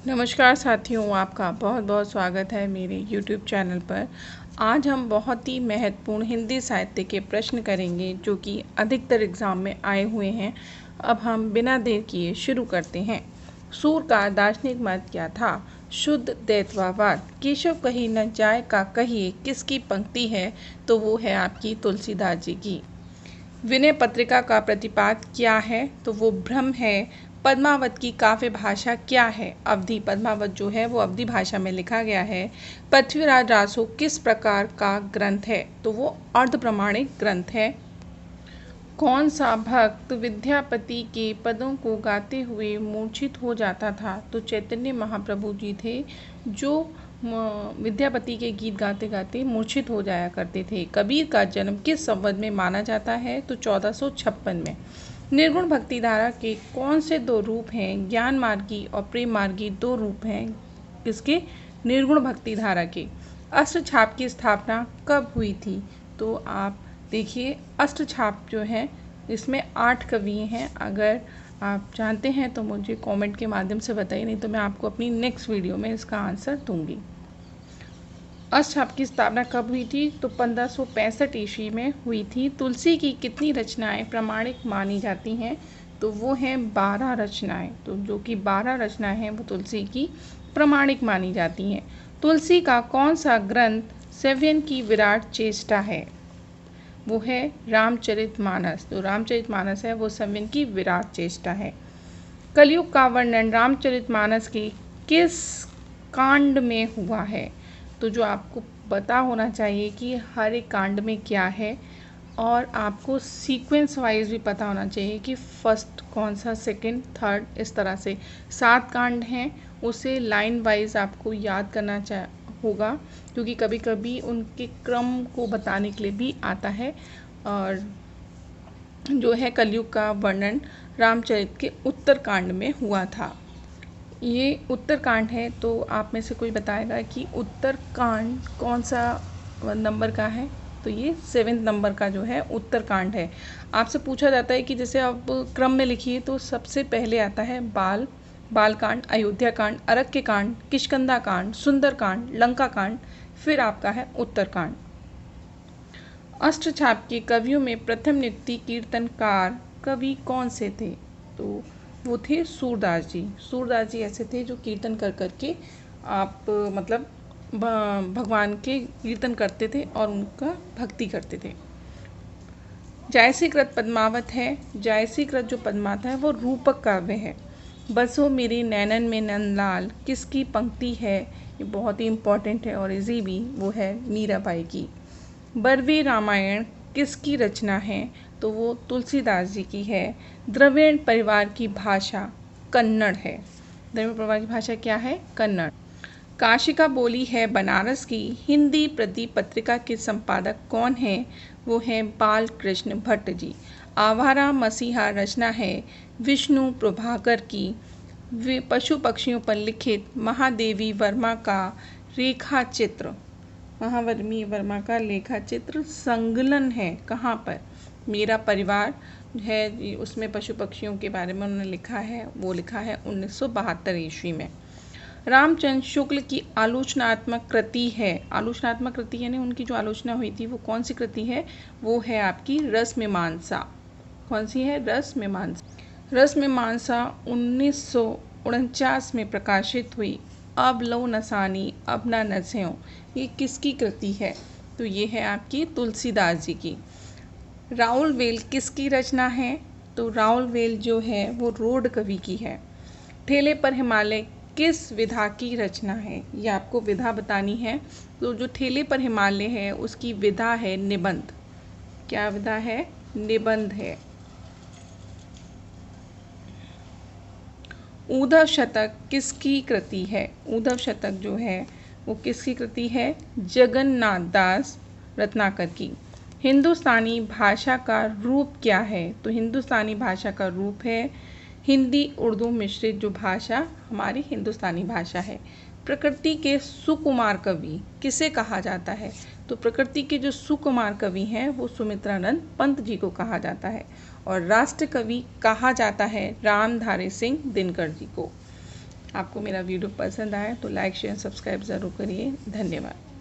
नमस्कार साथियों, आपका बहुत बहुत स्वागत है मेरे YouTube चैनल पर। आज हम बहुत ही महत्वपूर्ण हिंदी साहित्य के प्रश्न करेंगे जो कि अधिकतर एग्ज़ाम में आए हुए हैं। अब हम बिना देर किए शुरू करते हैं। सूर का दार्शनिक मत क्या था? शुद्ध द्वैतवाद। केशव कहीं न जाए का कहिए किसकी पंक्ति है? तो वो है आपकी तुलसीदास जी की। विनय पत्रिका का प्रतिपाद क्या है? तो वो भ्रम है। पद्मावत की काव्य भाषा क्या है? अवधी। पद्मावत जो है वो अवधी भाषा में लिखा गया है। पृथ्वीराज रासो किस प्रकार का ग्रंथ है? तो वो अर्ध प्रमाणिक ग्रंथ है। कौन सा भक्त विद्यापति के पदों को गाते हुए मूर्छित हो जाता था? तो चैतन्य महाप्रभु जी थे जो विद्यापति के गीत गाते गाते मूर्छित हो जाया करते थे। कबीर का जन्म किस संवत में माना जाता है? तो 1456 में। निर्गुण भक्ति धारा के कौन से दो रूप हैं? ज्ञान मार्गी और प्रेम मार्गी दो रूप हैं किसके? निर्गुण भक्ति धारा के। अष्टछाप की स्थापना कब हुई थी? तो आप देखिए, अष्टछाप जो है इसमें 8 कवि हैं। अगर आप जानते हैं तो मुझे कमेंट के माध्यम से बताइए, नहीं तो मैं आपको अपनी नेक्स्ट वीडियो में इसका आंसर दूंगी। अष्टछाप की स्थापना कब हुई थी? तो 1565 ईस्वी में हुई थी। तुलसी की कितनी रचनाएं प्रामाणिक मानी जाती हैं? तो वो हैं 12 रचनाएं। तो जो कि 12 रचनाएं हैं वो तुलसी की प्रामाणिक मानी जाती हैं। तुलसी का कौन सा ग्रंथ सव्यन की विराट चेष्टा है? वो है रामचरितमानस। तो रामचरितमानस है वो सव्यन की विराट चेष्टा है। कलयुग का वर्णन रामचरितमानस के किस कांड में हुआ है? तो जो आपको पता होना चाहिए कि हर एक कांड में क्या है, और आपको सीक्वेंस वाइज भी पता होना चाहिए कि फर्स्ट कौन सा, सेकंड, थर्ड, इस तरह से 7 कांड हैं। उसे लाइन वाइज आपको याद करना होगा, क्योंकि कभी कभी उनके क्रम को बताने के लिए भी आता है। और जो है कलयुग का वर्णन रामचरित के उत्तरकांड में हुआ था। ये उत्तरकांड है, तो आप में से कोई बताएगा कि उत्तरकांड कौन सा नंबर का है? तो ये 7 नंबर का जो है उत्तरकांड है। आपसे पूछा जाता है कि जैसे आप क्रम में लिखिए, तो सबसे पहले आता है बालकांड, अयोध्या कांड, अरक्य कांड, किष्किंधा कांड, सुंदरकांड, लंका कांड, फिर आपका है उत्तरकांड। अष्टछाप के कवियों में प्रथम नियुक्ति कीर्तनकार कवि कौन से थे? तो वो थे सूरदास जी। सूरदास जी ऐसे थे जो कीर्तन कर करके आप मतलब भगवान के कीर्तन करते थे और उनका भक्ति करते थे। जायसीकृत पद्मावत है। जायसीकृत जो पद्मावत है वो रूपक काव्य है। बसो मेरे नैनन में नंदलाल किसकी पंक्ति है? ये बहुत ही इम्पॉर्टेंट है और इजी भी। वो है मीराबाई की। बरवे रामायण किसकी रचना है? तो वो तुलसीदास जी की है। द्रविड़ परिवार की भाषा कन्नड़ है। द्रविड़ परिवार की भाषा क्या है? कन्नड़। काशिका बोली है बनारस की हिंदी प्रति पत्रिका के संपादक कौन है? वो है बाल कृष्ण भट्ट जी। आवारा मसीहा रचना है विष्णु प्रभाकर की। वे पशु पक्षियों पर लिखित महादेवी वर्मा का रेखा चित्र, महावर्मी वर्मा का लेखा चित्र संकलन है कहाँ पर? मेरा परिवार है, उसमें पशु पक्षियों के बारे में उन्होंने लिखा है। वो लिखा है 1972 ईस्वी में। रामचंद्र शुक्ल की आलोचनात्मक कृति है। आलोचनात्मक कृति यानी उनकी जो आलोचना हुई थी वो कौन सी कृति है? वो है आपकी रसमीमांसा। कौन सी है? रसमीमांसा। रसमीमांसा 1949 में प्रकाशित हुई। अब लो नसानी अब ना नसें, ये किसकी कृति है? तो ये है आपकी तुलसीदास जी की। राउल वेल किसकी रचना है? तो राउल वेल जो है वो रोड कवि की है। ठेले पर हिमालय किस विधा की रचना है? ये आपको विधा बतानी है। तो जो ठेले पर हिमालय है उसकी विधा है निबंध। क्या विधा है? निबंध है। ऊधव शतक किसकी कृति है? ऊधव शतक जो है वो किसकी कृति है? जगन्नाथ दास रत्नाकर की। हिंदुस्तानी भाषा का रूप क्या है? तो हिंदुस्तानी भाषा का रूप है हिंदी उर्दू मिश्रित जो भाषा हमारी हिंदुस्तानी भाषा है। प्रकृति के सुकुमार कवि किसे कहा जाता है? तो प्रकृति के जो सुकुमार कवि हैं वो सुमित्रानंद पंत जी को कहा जाता है। और राष्ट्र कवि कहा जाता है रामधारी सिंह दिनकर जी को। आपको मेरा वीडियो पसंद आए तो लाइक शेयर सब्सक्राइब ज़रूर करिए। धन्यवाद।